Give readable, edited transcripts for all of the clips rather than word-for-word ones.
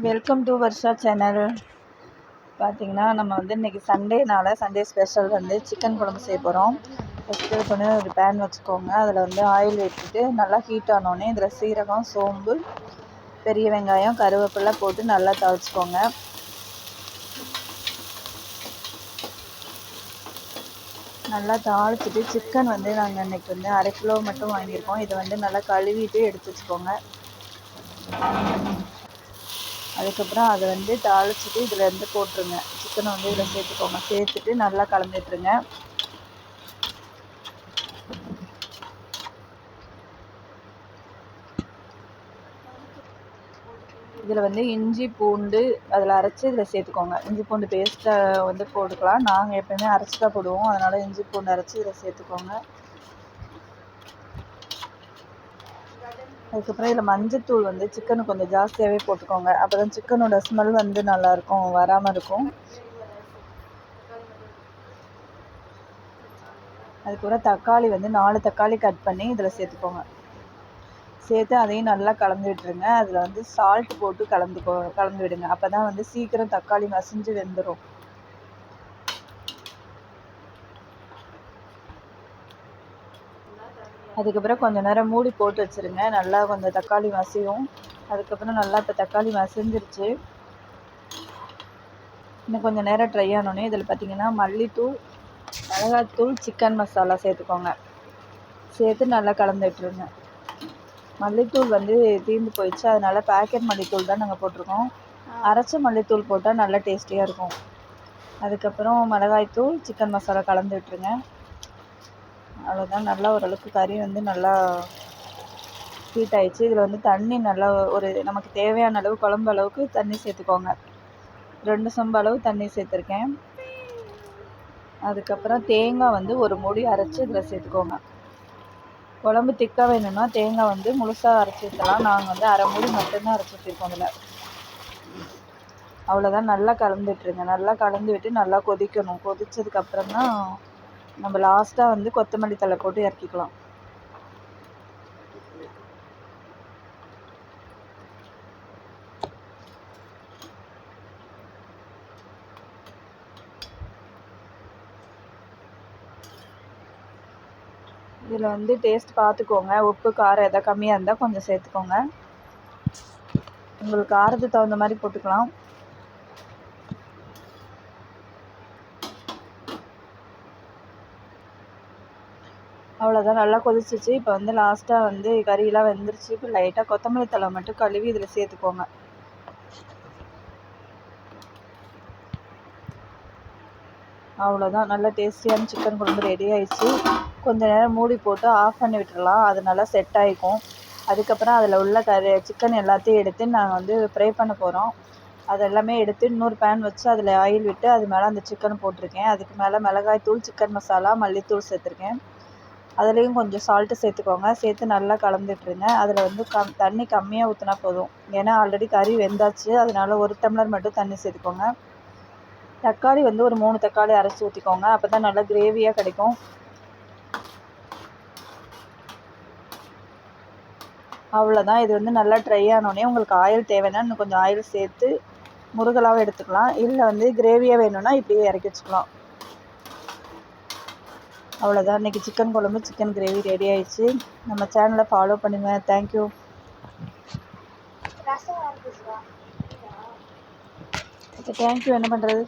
Welcome to Varsha channel. பார்த்திங்கன்னா நம்ம வந்து இன்றைக்கி சண்டேனால சண்டே ஸ்பெஷல் வந்து சிக்கன் குழம்பு செய்ய போகிறோம். ஃபஸ்ட்டு பண்ணி ஒரு பேன் வச்சுக்கோங்க. அதில் வந்து ஆயில் விட்டுட்டு நல்லா ஹீட் ஆனோடனே இதில் சீரகம், சோம்பு, பெரிய வெங்காயம், கருவேப்பிலை போட்டு நல்லா தாளிச்சிக்கோங்க. நல்லா தாளிச்சிட்டு சிக்கன் வந்து நாங்கள் இன்றைக்கி வந்து 1/2 கிலோ மட்டும் வாங்கியிருக்கோம். இதை வந்து நல்லா கழுவிட்டு எடுத்து வச்சுக்கோங்க. அதுக்கப்புறம் அதை வந்து தாளிச்சிட்டு இதில் வந்து போட்டுருங்க. சிக்கனை வந்து இதில் சேர்த்துக்கோங்க. சேர்த்துட்டு நல்லா கலந்துட்டுருங்க. இதில் வந்து இஞ்சி பூண்டு அதில் அரைச்சி இதில் சேர்த்துக்கோங்க. இஞ்சி பூண்டு பேஸ்ட்டை வந்து போட்டுக்கலாம். நாங்கள் எப்போயுமே அரைச்சி தான் போடுவோம். அதனால் இஞ்சி பூண்டு அரைச்சி இதில் சேர்த்துக்கோங்க. அதுக்கப்புறம் இதில் மஞ்சத்தூள் வந்து சிக்கனுக்கு கொஞ்சம் ஜாஸ்தியாகவே போட்டுக்கோங்க. அப்போ தான் சிக்கனோட ஸ்மெல் வந்து நல்லாயிருக்கும், வராமல் இருக்கும். அதுக்கப்புறம் தக்காளி வந்து 4 தக்காளி கட் பண்ணி இதில் சேர்த்துக்கோங்க. சேர்த்து அதையும் நல்லா கலந்து விட்டுருங்க. அதில் வந்து சால்ட் போட்டு கலந்து விடுங்க. அப்போ தான் வந்து சீக்கிரம் தக்காளி மசிஞ்சு வெந்துடும். அதுக்கப்புறம் கொஞ்சம் நேரம் மூடி போட்டு வச்சுருங்க. நல்லா கொஞ்சம் தக்காளி மசியும். அதுக்கப்புறம் நல்லா இப்போ தக்காளி மசிஞ்சிருச்சு. இன்னும் கொஞ்சம் நேரம் ட்ரை ஆனோடனே இதில் பார்த்திங்கன்னா மல்லித்தூள், மிளகாத்தூள், சிக்கன் மசாலா சேர்த்துக்கோங்க. சேர்த்து நல்லா கலந்து விட்டுருங்க. மல்லித்தூள் வந்து தீர்ந்து போயிடுச்சு. அதனால் பேக்கெட் மல்லித்தூள் தான் நாங்கள் போட்டிருக்கோம். அரைச்ச மல்லித்தூள் போட்டால் நல்லா டேஸ்டியாக இருக்கும். அதுக்கப்புறம் மிளகாய்த்தூள், சிக்கன் மசாலா கலந்து விட்டுருங்க. அவ்வளோதான். நல்லா ஓரளவுக்கு கறி வந்து நல்லா ஹீட் ஆகிடுச்சு. இதில் வந்து தண்ணி நல்லா ஒரு நமக்கு தேவையான அளவு குழம்பு அளவுக்கு தண்ணி சேர்த்துக்கோங்க. 2 சொம்பு அளவு தண்ணி சேர்த்துருக்கேன். அதுக்கப்புறம் தேங்காய் வந்து ஒரு மூடி அரைச்சி இதில் சேர்த்துக்கோங்க. குழம்பு திக்காக வேணும்னா தேங்காய் வந்து முழுசாக அரைச்சி ஊற்றலாம். நாங்கள் வந்து அரை மூடி மட்டும்தான் அரைச்சி ஊற்றிருக்கோம் இதில். அவ்வளோதான். நல்லா கலந்து விட்டுருங்க. நல்லா கலந்து விட்டு நல்லா கொதிக்கணும். கொதித்ததுக்கப்புறம் தான் நம்ம லாஸ்ட்டாக வந்து கொத்தமல்லி தழை போட்டு இறக்கிக்கலாம். இதில் வந்து டேஸ்ட் பார்த்துக்கோங்க. உப்பு காரம் எதாவது கம்மியாக இருந்தால் கொஞ்சம் சேர்த்துக்கோங்க. உங்களுக்கு காரத்துக்கு தகுந்த மாதிரி போட்டுக்கலாம். அவ்வளோதான். நல்லா கொதிச்சிச்சு. இப்போ வந்து லாஸ்ட்டாக வந்து கறியெல்லாம் வெந்துருச்சு. இப்போ லைட்டாக கொத்தமல்லி தழை மட்டும் கழுவி இதில் சேர்த்துக்கோங்க. அவ்வளோதான். நல்லா டேஸ்டியான சிக்கன் குழம்பு ரெடி ஆயிடுச்சு. கொஞ்சம் நேரம் மூடி போட்டு ஆஃப் பண்ணி விட்டுறலாம். அது நல்லா செட் ஆகிக்கும். அதுக்கப்புறம் அதில் உள்ள சிக்கன் எல்லாத்தையும் எடுத்து நாங்கள் வந்து ஃப்ரை பண்ண போகிறோம். அது எல்லாமே எடுத்து இன்னொரு பேன் வச்சு அதில் ஆயில் விட்டு அது மேலே அந்த சிக்கனை போட்டிருக்கேன். அதுக்கு மேலே மிளகாய்த்தூள், சிக்கன் மசாலா, மல்லித்தூள் சேர்த்துருக்கேன். அதுலேயும் கொஞ்சம் சால்ட்டு சேர்த்துக்கோங்க. சேர்த்து நல்லா கலந்துட்டுருங்க. அதில் வந்து தண்ணி கம்மியாக ஊற்றினா போதும். ஏன்னா ஆல்ரெடி கறி வெந்தாச்சு. அதனால் 1 டம்ளர் மட்டும் தண்ணி சேர்த்துக்கோங்க. தக்காளி வந்து ஒரு 3 தக்காளி அரைச்சி ஊற்றிக்கோங்க. அப்போ தான் நல்லா கிரேவியாக கிடைக்கும். அவ்வளோதான். இது வந்து நல்லா ட்ரை ஆனோடனே உங்களுக்கு ஆயில் தேவைன்னா இன்னும் கொஞ்சம் ஆயில் சேர்த்து முருகலாகவும் எடுத்துக்கலாம். இல்லை வந்து கிரேவியாக வேணும்னா இப்படியே இறக்கி வச்சுக்கலாம். அவ்வளோதான். இன்றைக்கி சிக்கன் குழம்பு, சிக்கன் கிரேவி ரெடி ஆயிடுச்சு. நம்ம சேனலை ஃபாலோ பண்ணுங்கள். தேங்க்யூ. தேங்க்யூ என்ன பண்ணுறது?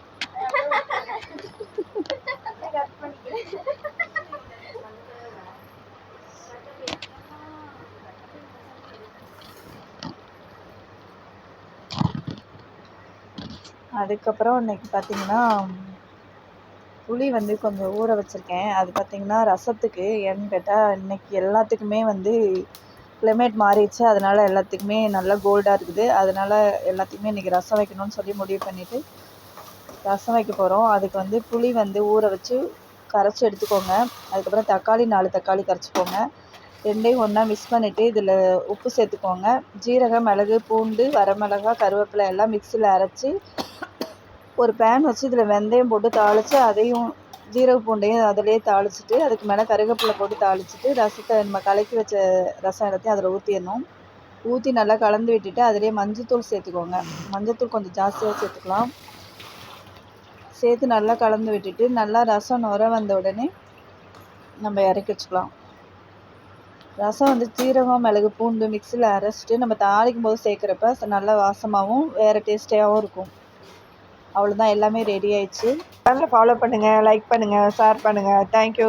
அதுக்கப்புறம் இன்றைக்கி பார்த்திங்கன்னா புளி வந்து கொஞ்சம் ஊற வச்சுருக்கேன். அது பார்த்திங்கன்னா ரசத்துக்கு. ஏன்னு கேட்டால் இன்றைக்கி எல்லாத்துக்குமே வந்து கிளைமேட் மாறிடுச்சு. அதனால் எல்லாத்துக்குமே நல்லா கோல்டாக இருக்குது. அதனால் எல்லாத்துக்குமே இன்றைக்கி ரசம் வைக்கணும்னு சொல்லி முடிவு பண்ணிவிட்டு ரசம் வைக்க போகிறோம். அதுக்கு வந்து புளி வந்து ஊற வச்சு கரைச்சி எடுத்துக்கோங்க. அதுக்கப்புறம் தக்காளி 4 தக்காளி கரைச்சிக்கோங்க. ரெண்டையும் ஒன்றா மிக்ஸ் பண்ணிவிட்டு இதில் உப்பு சேர்த்துக்கோங்க. ஜீரகம், மிளகு, பூண்டு, வரமிளகா, கருவேப்பிலை எல்லாம் மிக்சியில் அரைச்சி ஒரு பேன் வச்சு இதில் வெந்தயம் போட்டு தாளித்து அதையும் ஜீரக பூண்டையும் அதிலே தாளிச்சிட்டு அதுக்கு மேலே கருவேப்பிலை போட்டு தாளிச்சிட்டு ரசத்தை நம்ம கலக்கி வச்ச ரசம் எல்லாத்தையும் அதில் ஊற்றிடணும். ஊற்றி நல்லா கலந்து விட்டுட்டு அதிலே மஞ்சத்தூள் சேர்த்துக்கோங்க. மஞ்சத்தூள் கொஞ்சம் ஜாஸ்தியாக சேர்த்துக்கலாம். சேர்த்து நல்லா கலந்து விட்டுட்டு நல்லா ரசம் நுர வந்த உடனே நம்ம இறக்கி வச்சுக்கலாம். ரசம் வந்து சீரகம், மிளகு, பூண்டு மிக்ஸியில் அரைச்சிட்டு நம்ம தாளிக்கும் போது சேர்க்குறப்ப நல்லா வாசமாகவும் வேறு டேஸ்டியாகவும் இருக்கும். அவ்வளோதான், எல்லாமே ரெடி ஆயிடுச்சு. சேனலை ஃபாலோ பண்ணுங்கள், லைக் பண்ணுங்கள், ஷேர் பண்ணுங்கள். தேங்க்யூ.